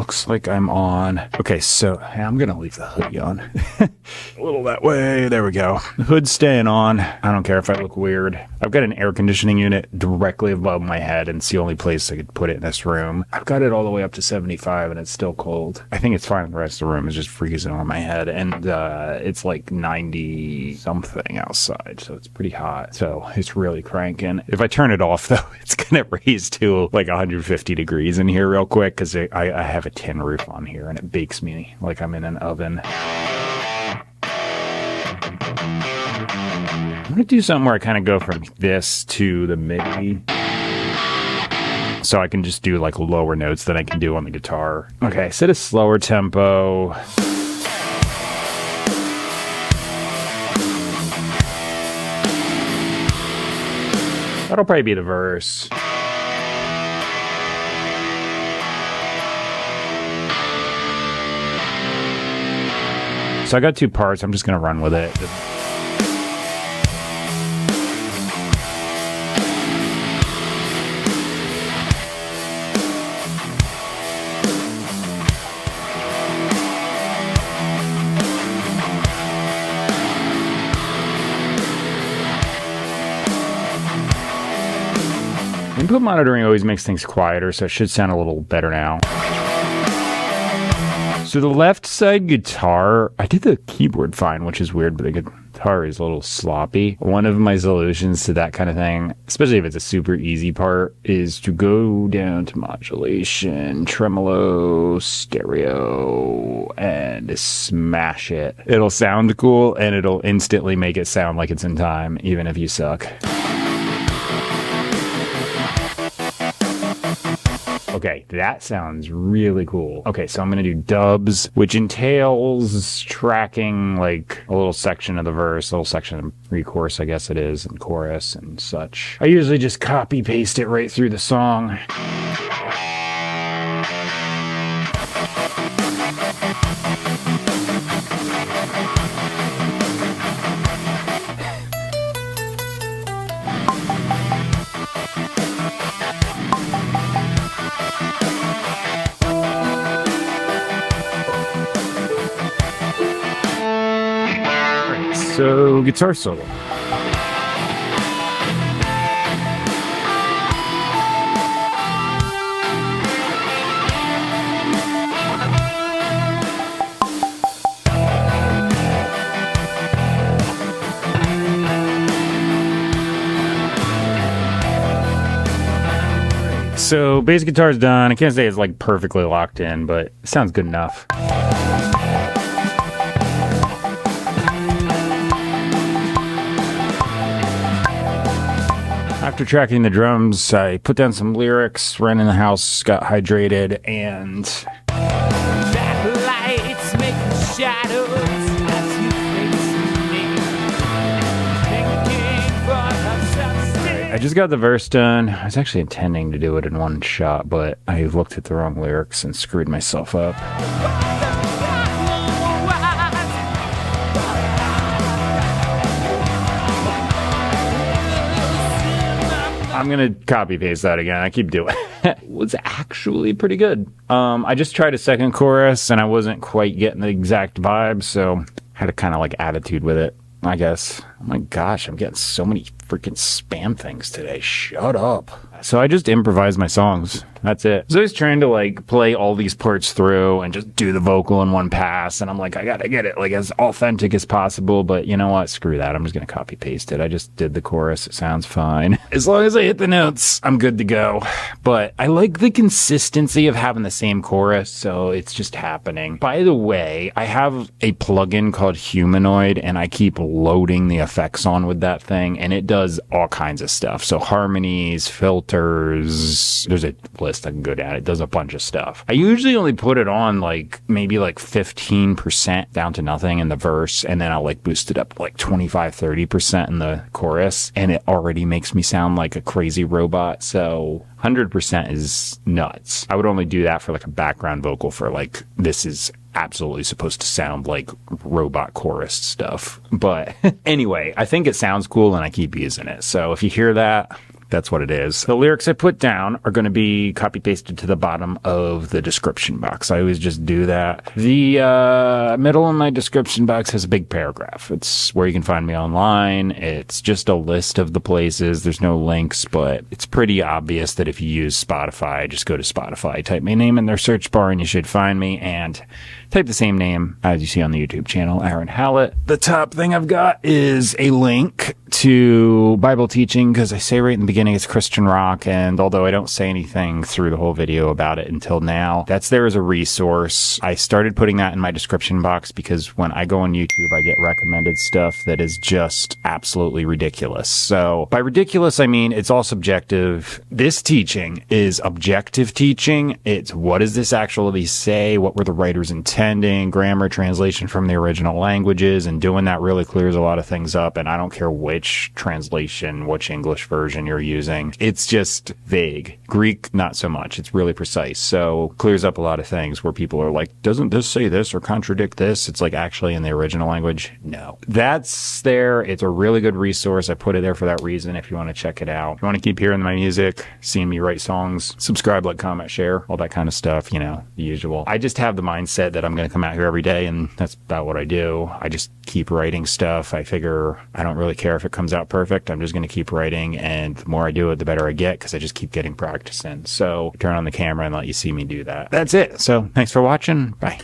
looks like I'm on. Okay, so I'm gonna leave the hoodie on. A little that way. There we go. The hood's staying on. I don't care if I look weird. I've got an air conditioning unit directly above my head, and it's the only place I could put it in this room. I've got it all the way up to 75, and it's still cold. I think it's fine. The rest of the room is just freezing on my head, and it's like 90 something outside, so it's pretty hot. So it's really cranking. If I turn it off, though, it's gonna raise to like 150 degrees in here real quick, because I have a tin roof on here, and it bakes me like I'm in an oven. I'm going to do something where I kind of go from this to the MIDI, so I can just do like lower notes than I can do on the guitar. Okay, set a slower tempo. That'll probably be the verse. So I got two parts. I'm just going to run with it. Input monitoring always makes things quieter, so it should sound a little better now. So the left side guitar, I did the keyboard fine, which is weird, but the guitar is a little sloppy. One of my solutions to that kind of thing, especially if it's a super easy part, is to go down to modulation, tremolo, stereo, and smash it. It'll sound cool, and it'll instantly make it sound like it's in time, even if you suck. Okay, that sounds really cool. Okay, so I'm going to do dubs, which entails tracking like a little section of the verse, a little section of pre-chorus, I guess it is, and chorus and such. I usually just copy paste it right through the song. So, guitar solo. So, bass guitar's done. I can't say it's like perfectly locked in, but it sounds good enough. After tracking the drums, I put down some lyrics, ran in the house, got hydrated, and Backlights make shadows as you face me. I just got the verse done. I was actually intending to do it in one shot, but I looked at the wrong lyrics and screwed myself up. I'm going to copy paste that again. I keep doing it. It was actually pretty good. I just tried a second chorus and I wasn't quite getting the exact vibe, so I had a kind of like attitude with it, I guess. Oh my gosh, I'm getting so many freaking spam things today. Shut up. So I just improvised my songs. That's it. So I was trying to like play all these parts through and just do the vocal in one pass. And I'm like, I gotta get it like as authentic as possible. But you know what? Screw that. I'm just gonna copy paste it. I just did the chorus. It sounds fine. As long as I hit the notes, I'm good to go. But I like the consistency of having the same chorus. So it's just happening. By the way, I have a plugin called Humanoid and I keep loading the effects on with that thing. And it does all kinds of stuff. So harmonies, filters, there's a list I can go down. It does a bunch of stuff. I usually only put it on like maybe like 15% down to nothing in the verse, and then I'll like boost it up like 25-30% in the chorus, and it already makes me sound like a crazy robot. So 100% is nuts. I would only do that for like a background vocal for like, this is absolutely supposed to sound like robot chorus stuff. But anyway, I think it sounds cool and I keep using it. So if you hear that, That's what it is. The lyrics I put down are going to be copy pasted to the bottom of the description box. I always just do that. The middle of my description box has a big paragraph. It's where you can find me online. It's just a list of the places. There's no links, but it's pretty obvious that if you use Spotify, just go to Spotify, type my name in their search bar, and you should find me, and type the same name as you see on the YouTube channel, Aaron Hallett. The top thing I've got is a link to Bible teaching, because I say right in the beginning it's Christian rock, and although I don't say anything through the whole video about it until now, that's there as a resource. I started putting that in my description box because when I go on YouTube, I get recommended stuff that is just absolutely ridiculous. So by ridiculous, I mean it's all subjective. This teaching is objective teaching. It's what does this actually say? What were the writers intending? Grammar, translation from the original languages, and doing that really clears a lot of things up. And I don't care which translation, which English version you're using. It's just vague. Greek, not so much. It's really precise. So clears up a lot of things where people are like, doesn't this say this or contradict this? It's like actually in the original language. No. That's there. It's a really good resource. I put it there for that reason if you want to check it out. If you want to keep hearing my music, seeing me write songs, subscribe, like, comment, share, all that kind of stuff, you know, the usual. I just have the mindset that I'm going to come out here every day, and that's about what I do. I just keep writing stuff. I figure I don't really care if it comes out perfect. I'm just going to keep writing, and the more I do it, the better I get, because I just keep getting practice in. So turn on the camera and let you see me do that. That's it. So thanks for watching. Bye.